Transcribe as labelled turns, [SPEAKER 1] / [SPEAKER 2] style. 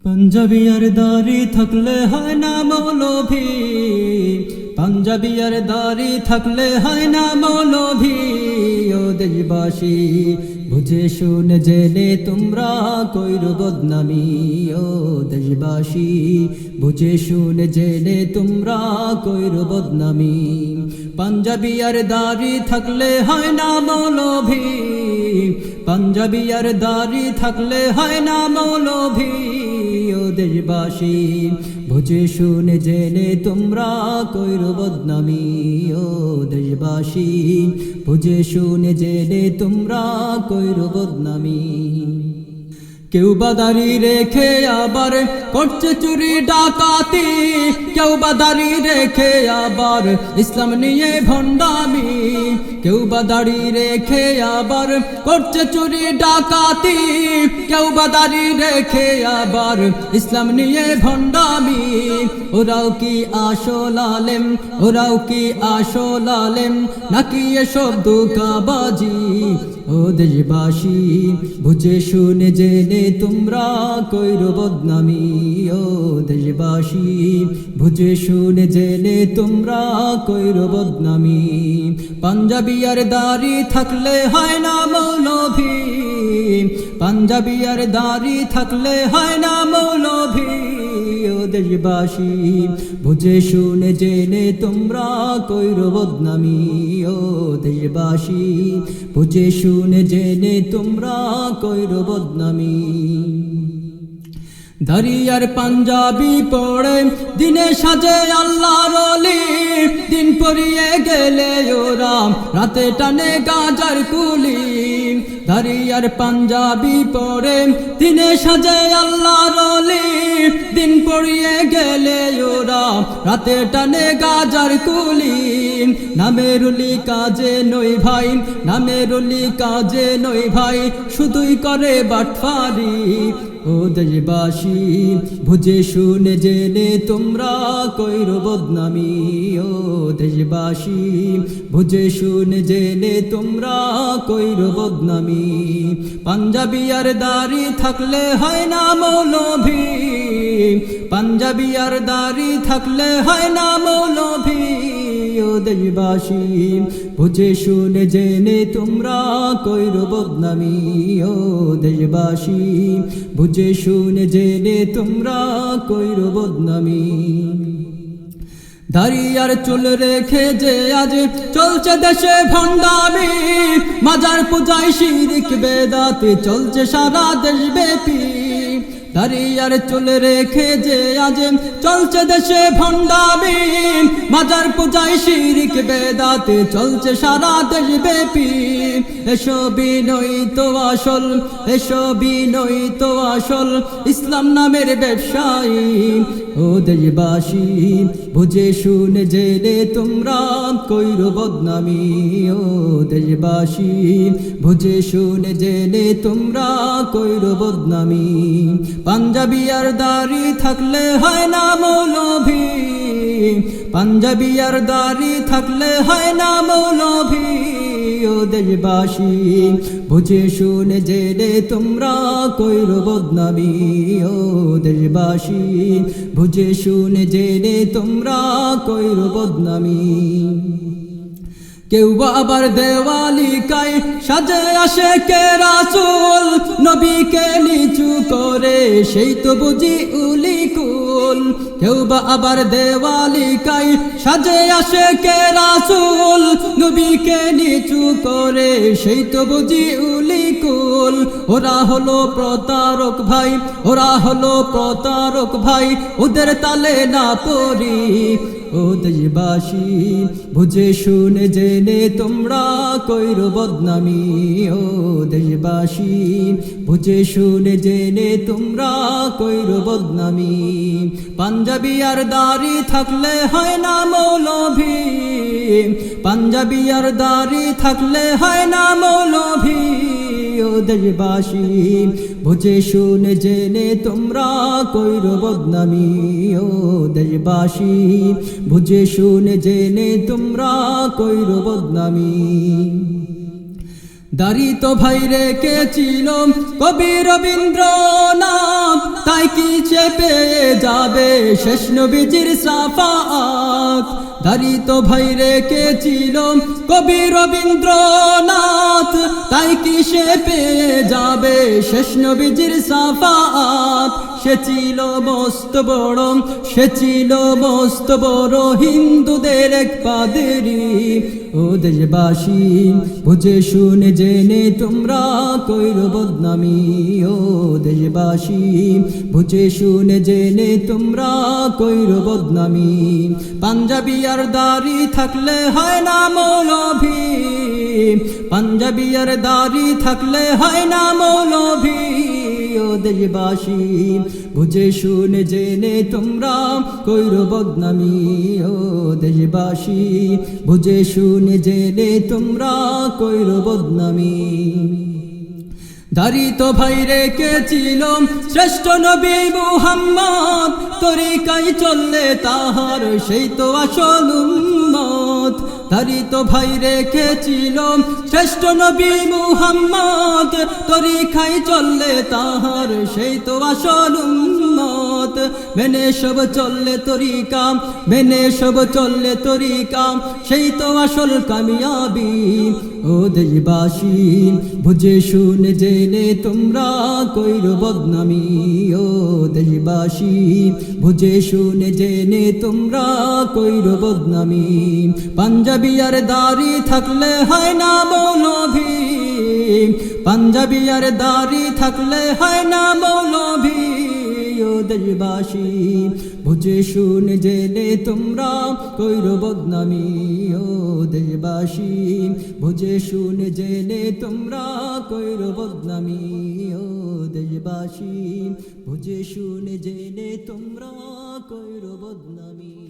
[SPEAKER 1] পাঞ্জাবি আর দাড়ি থাকলে হয় না মৌলভী, পাঞ্জাবি আর দাড়ি থাকলে হয় না মৌলভী। ও দেশবাসী বুঝে শুনে জেনে তোমরা কইরো বদনামি। ও দেশবাসী বুঝে শুনে জেনে তোমরা কইরো বদনামি। পাঞ্জাবি আর দাড়ি থাকলে হয় না মৌলভী, পাঞ্জাবি আর দাড়ি থাকলে হয় না মৌলভী। ও দেশবাসী বুঝে শুনে জেনে তোমরা কইরো বদনামি। ও দেশবাসী বুঝে শুনে জেনে তোমরা কইরো বদনামি। কেউ বা দাড়ি রেখে আবার করছে চুরি ডাকাতি, কেউ বা দাড়ি রেখে আবার ইসলাম নিয়ে ভণ্ডামি। কেউ বা দাড়ি রেখে আবার করছে চুরি ডাকাতি, কেউ বা দাড়ি রেখে আবার ইসলাম নিয়ে ভণ্ডামি। ওরাও কি আসল আলেম, ওরাও কি আসল আলেম, নাকি এসব ধোঁকাবাজি। ও দেশবাসী বুঝে শুনে জেনে তোমরা কইরো বদনামি। ও দেশবাসী বুঝে শুনে জেনে তোমরা কইরো বদনামি। পাঞ্জাবি আর দাড়ি থাকলে হয় না মৌলভী, পাঞ্জাবি আর দাড়ি থাকলে হয় না মৌলভী। ও দেশবাসী বুঝে শুনে জেনে তোমরা কইরো বদনামি। ও দেশবাসী বুঝে শুনে জেনে তোমরা কইরো বদনামি। দাড়ি আর পাঞ্জাবি পড়ে দিনে সাজে আল্লাহর ওলি, দিন পরিয়ে গেলে ওরা রাতে টানে গাজার কুলি। দাড়ি আর পাঞ্জাবি পড়ে দিনে সাজে আল্লাহর ওলি, দিন পরিয়ে গেলে ওরা রাতে টানে গাজার কুলি। নামের ওলি কাজে নই ভাই, নামের ওলি কাজে নই ভাই, শুধুই করে বাটফারি। ও দেশবাসী বুঝে শুনে জেনে তোমরা কইরো বদনামি। ও দেশবাসী বুঝে শুনে জেনে তোমরা কইরো বদনামি। পাঞ্জাবি আর দাড়ি থাকলে হয় না মৌলভী, পাঞ্জাবি আর দাড়ি থাকলে হয় না মৌলভী। ও দেশবাসী বুঝে শুনে জেনে তোমরা কইরো বদনামি। ও দেশবাসী বুঝে শুনে জেনে তোমরা কইরো বদনামি। দাড়ি আর চুল রেখে যে আজ চলছে দেশে ভণ্ডামি, মাজার পূজায় শিরিক বেদাতে চলছে সারা দেশ ব্যাপী। দাড়ি আর চুল রেখে যে আজ চলছে দেশে ভণ্ডামি, মাজার পূজায় শিরিক বেদাতে চলছে সারা দেশ ব্যাপী। এসবই নই তো আসল, এসবই নই তো আসল ইসলাম নামের ব্যবসায়ী। ও দেশবাসী বুঝে শুনে জেনে তোমরা কইরো বদনামি। ও দেশবাসী বুঝে শুনে জেনে তোমরা কইরো বদনামি। পাঞ্জাবি আর দাড়ি থাকলে হয় না মৌলভী, পাঞ্জাবি আর দাড়ি থাকলে হয় না মৌলভী। ও দেশবাসী বুঝে শুনে জেনে তোমরা কইরো বদনামি। ও দেশবাসী বুঝে শুনে জেনে তোমরা কইরো বদনামি। কেউ আবার দেওয়ালিকায় সাজে আসে কে রাসূল, নবীকে নিচু করে সেই তো বুঝি উলিকুল। কেউ আবার দেওয়ালিকায় সাজে আসে কে রাসূল, নবীকে নিচু করে সেই তো বুঝি উলিকুল। ওরা হলো প্রতারক ভাই, ওরা হলো প্রতারক ভাই, ওদের তালে না পড়ি। ও দেশবাসী বুঝে শুনে জেনে তোমরা কইরো বদনামি। ও দেশবাসী বুঝে শুনে জেনে তোমরা কইরো বদনামি। পাঞ্জাবি আর দাড়ি থাকলে হয় না মৌলভী, পাঞ্জাবি আর দাড়ি থাকলে হয় না মৌলভী। ও দেশবাসী বুঝে শুনে জেনে তোমরা কইরো বদনামি। ও দেশবাসী বুঝে শুনে জেনে তোমরা কইরো বদনামি। দাড়ি তো ভাই রেখেছিল কবি রবীন্দ্রনাথ, তাই কি সে পেয়ে যাবে শেষ নবীজির শাফাআত দাড়ি তো ভাই রেখেছিল কবি রবীন্দ্রনাথ তাই কি সে পেয়ে যাবে শেষ নবীজির শাফাআত সে ছিল মস্ত বড় সে ছিল মস্ত বড় হিন্দুদের এক পাদ্রী ও দেশবাসী বুঝে শুনে জেনে তোমরা কইরো বদনামি ও দেশবাসী বুঝে শুনে জেনে তোমরা কইরো বদনামি পাঞ্জাবি আর দাড়ি থাকলে হয় না মৌলভী পাঞ্জাবি আর দাড়ি থাকলে হয় না মৌলভী ও দেশবাসী বুঝে শুনে জেনে তোমরা কইরো বদনামি ও দেশবাসী বুঝে শুনে জেনে তোমরা কইরো বদনামি দাড়ি তো ভাই রেখেছিল শ্রেষ্ঠ নবী মুহাম্মদ তরিকায় চললে তাহার সেই তো আসল উম্মত দাড়ি তো ভাই রেখেছিল শ্রেষ্ঠ নবী মুহাম্মদ তরিকায় চললে তাহার সেই তো আসল উম্মত মেনে সব চললে তরিকা মেনে সব চললে তরিকা সেই তো আসল কামিয়াবি ও দেশবাসী বুঝে শুনে জেনে তোমরা কইরো বদনামি ও দেশবাসী বুঝে শুনে জেনে তোমরা কইরো বদনামি পাঞ্জাবি আর দাড়ি থাকলে হয় না মৌলভী পাঞ্জাবি আর দাড়ি থাকলে হয় না মৌলভী ও দেশবাসী বুঝে শুনে জেনে তোমরা কইরো বদনামি ও দেশবাসী বুঝে শুনে জেনে তোমরা কইরো বদনামি ও দেশবাসী বুঝে শুনে জেনে তোমরা কইরো বদনামি।